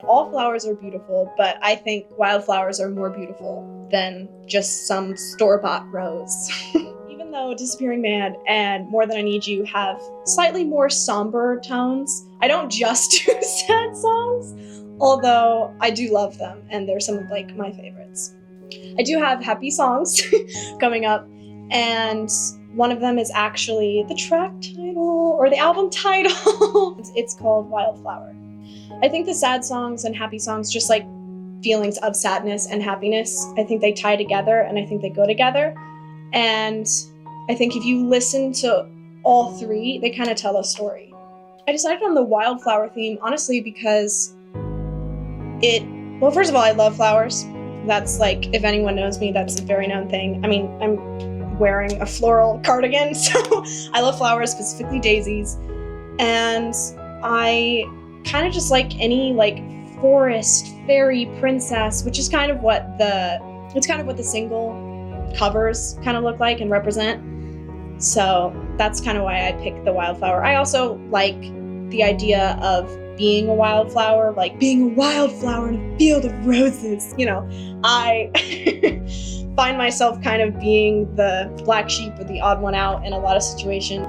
All flowers are beautiful, but I think wildflowers are more beautiful than just some store-bought rose. Even though Disappearing Man and More Than I Need You have slightly more somber tones, I don't just do sad songs, although I do love them, and they're some of like my favorites. I do have happy songs coming up, and one of them is actually the track title or the album title. It's called Wildflower. I think the sad songs and happy songs, just like feelings of sadness and happiness, I think they tie together and I think they go together. And I think if you listen to all three, they kind of tell a story. I decided on the Wildflower theme, honestly, because well, first of all, I love flowers. That's like, if anyone knows me, that's a very known thing. I mean, I'm wearing a floral cardigan, so I love flowers, specifically daisies. And I kind of just like any like forest, fairy, princess, which is kind of what the single covers kind of look like and represent. So that's kind of why I picked the Wildflower. I also like the idea of being a wildflower, like being a wildflower in a field of roses. You know, I find myself kind of being the black sheep or the odd one out in a lot of situations.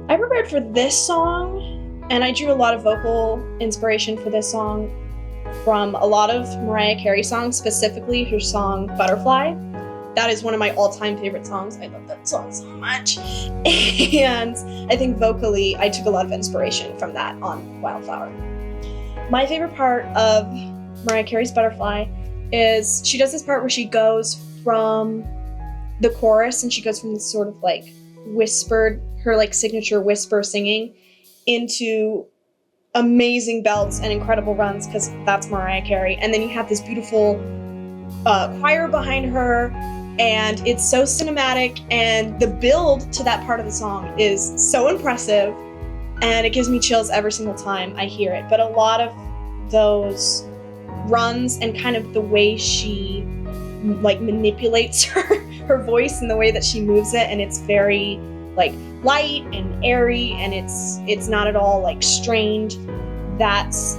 I prepared for this song, and I drew a lot of vocal inspiration for this song from a lot of Mariah Carey songs, specifically her song Butterfly. That is one of my all-time favorite songs. I love that song so much. And I think vocally, I took a lot of inspiration from that on Wildflower. My favorite part of Mariah Carey's Butterfly is she does this part where she goes from the chorus and she goes from this sort of like whispered, her like signature whisper singing, into amazing belts and incredible runs, because that's Mariah Carey. And then you have this beautiful choir behind her, and it's so cinematic, and the build to that part of the song is so impressive, and it gives me chills every single time I hear it. But a lot of those runs and kind of the way she like manipulates her voice and the way that she moves it, and it's very like light and airy, and it's not at all like strained. That's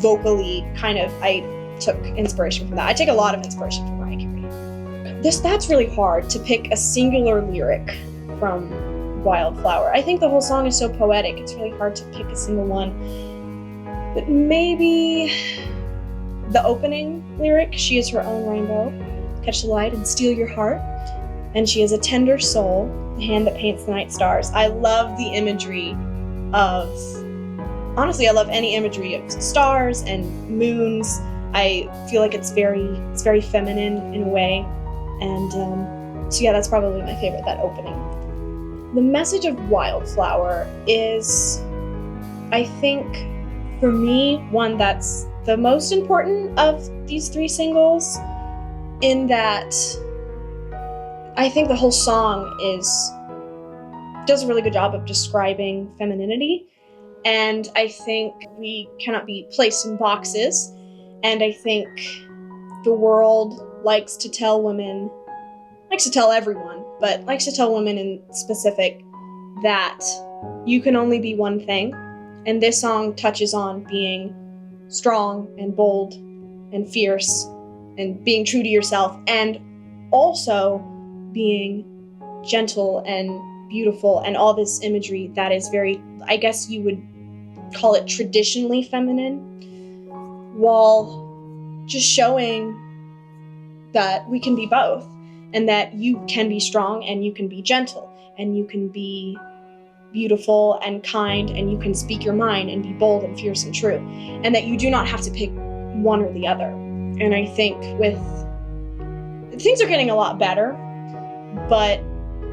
vocally kind of, I took inspiration from that. I take a lot of inspiration from Mariah Carey. That's really hard to pick a singular lyric from Wildflower. I think the whole song is so poetic, it's really hard to pick a single one. But maybe the opening lyric, she is her own rainbow, catch the light and steal your heart. And she has a tender soul, the hand that paints the night stars. I love the imagery of, honestly, I love any imagery of stars and moons. I feel like it's very feminine in a way. And so yeah, that's probably my favorite, that opening. The message of Wildflower is, I think, for me, one that's the most important of these three singles, in that I think the whole song does a really good job of describing femininity. And I think we cannot be placed in boxes. And I think the world likes to tell everyone, but likes to tell women in specific that you can only be one thing. And this song touches on being strong and bold and fierce and being true to yourself, and also being gentle and beautiful, and all this imagery that is very, I guess you would call it traditionally feminine, while just showing that we can be both, and that you can be strong and you can be gentle and you can be beautiful and kind and you can speak your mind and be bold and fierce and true, and that you do not have to pick one or the other. And I think things are getting a lot better, but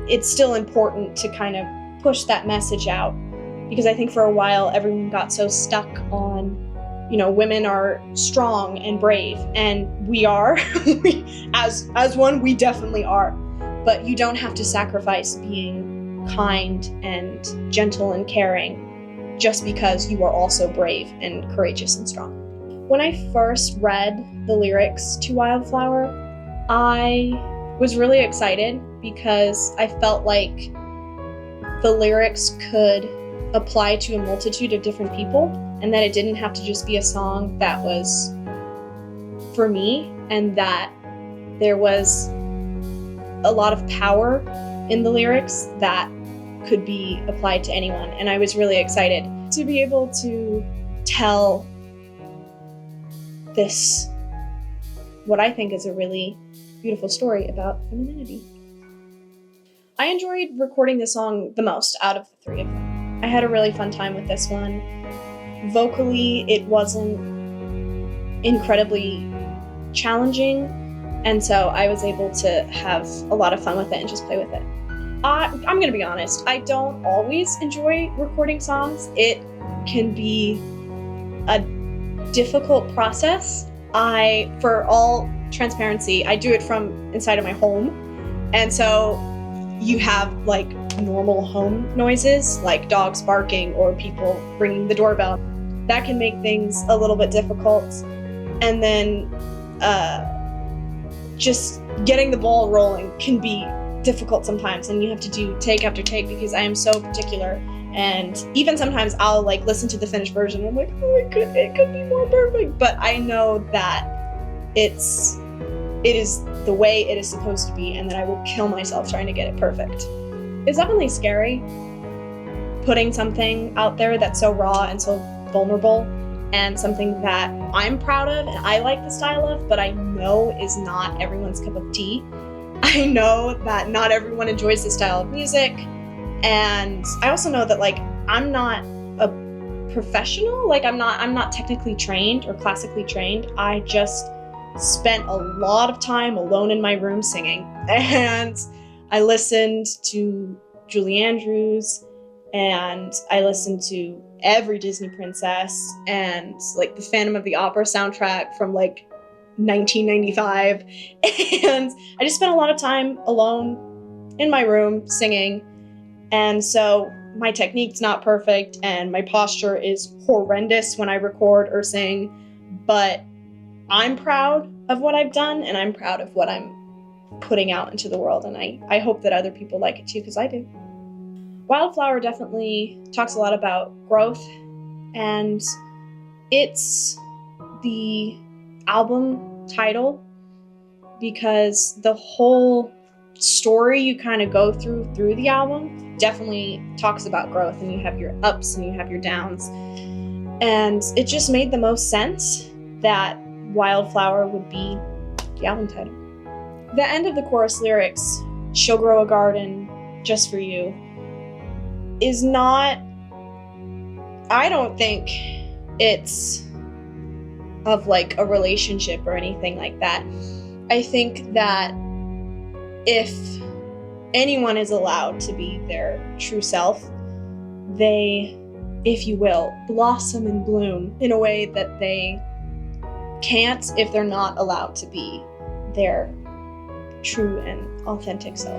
it's still important to kind of push that message out, because I think for a while everyone got so stuck on, you know, women are strong and brave, and we are. as one, we definitely are, but you don't have to sacrifice being kind and gentle and caring just because you are also brave and courageous and strong. When I first read the lyrics to Wildflower, I was really excited because I felt like the lyrics could apply to a multitude of different people, and that it didn't have to just be a song that was for me, and that there was a lot of power in the lyrics that could be applied to anyone. And I was really excited to be able to tell this, what I think is a really beautiful story about femininity. I enjoyed recording this song the most out of the three of them. I had a really fun time with this one. Vocally, it wasn't incredibly challenging, and so I was able to have a lot of fun with it and just play with it. I'm gonna be honest, I don't always enjoy recording songs. It can be a difficult process. For all transparency, I do it from inside of my home, and so you have like normal home noises, like dogs barking or people ringing the doorbell. That can make things a little bit difficult. And then just getting the ball rolling can be difficult sometimes, and you have to do take after take because I am so particular. And even sometimes I'll like listen to the finished version and I'm like, oh, it could be more perfect. But I know that it is the way it is supposed to be, and that I will kill myself trying to get it perfect. It's definitely scary putting something out there that's so raw and so vulnerable, and something that I'm proud of and I like the style of, but I know is not everyone's cup of tea. I know that not everyone enjoys this style of music, and I also know that like I'm not a professional, like I'm not technically trained or classically trained. I just spent a lot of time alone in my room singing, and I listened to Julie Andrews, and I listened to every Disney princess, and like the Phantom of the Opera soundtrack from like 1995, and I just spent a lot of time alone in my room singing, and so my technique's not perfect and my posture is horrendous when I record or sing, but I'm proud of what I've done, and I'm proud of what I'm putting out into the world, and I hope that other people like it too, because I do. Wildflower definitely talks a lot about growth, and it's the album title because the whole story you kind of go through the album definitely talks about growth, and you have your ups and you have your downs, and it just made the most sense that Wildflower would be the album title. The end of the chorus lyrics, "She'll grow a garden just for you," is not, I don't think it's of like a relationship or anything like that. I think that if anyone is allowed to be their true self, they, if you will, blossom and bloom in a way that they can't if they're not allowed to be their true and authentic self.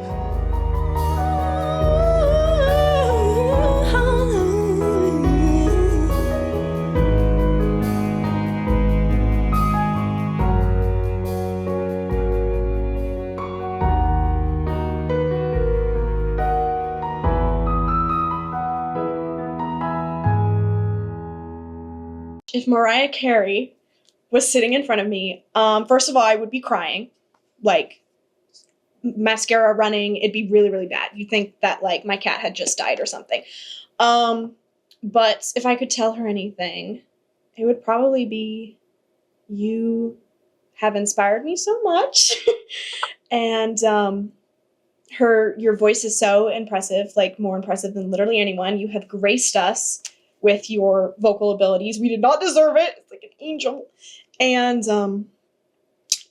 If Mariah Carey was sitting in front of me, first of all, I would be crying, like mascara running. It'd be really, really bad. You'd think that like my cat had just died or something. But if I could tell her anything, it would probably be, you have inspired me so much. And your voice is so impressive, like more impressive than literally anyone. You have graced us with your vocal abilities. We did not deserve it. It's like an angel. And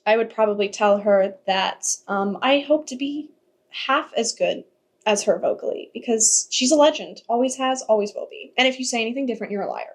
I would probably tell her that I hope to be half as good as her vocally, because she's a legend. Always has, always will be. And if you say anything different, you're a liar.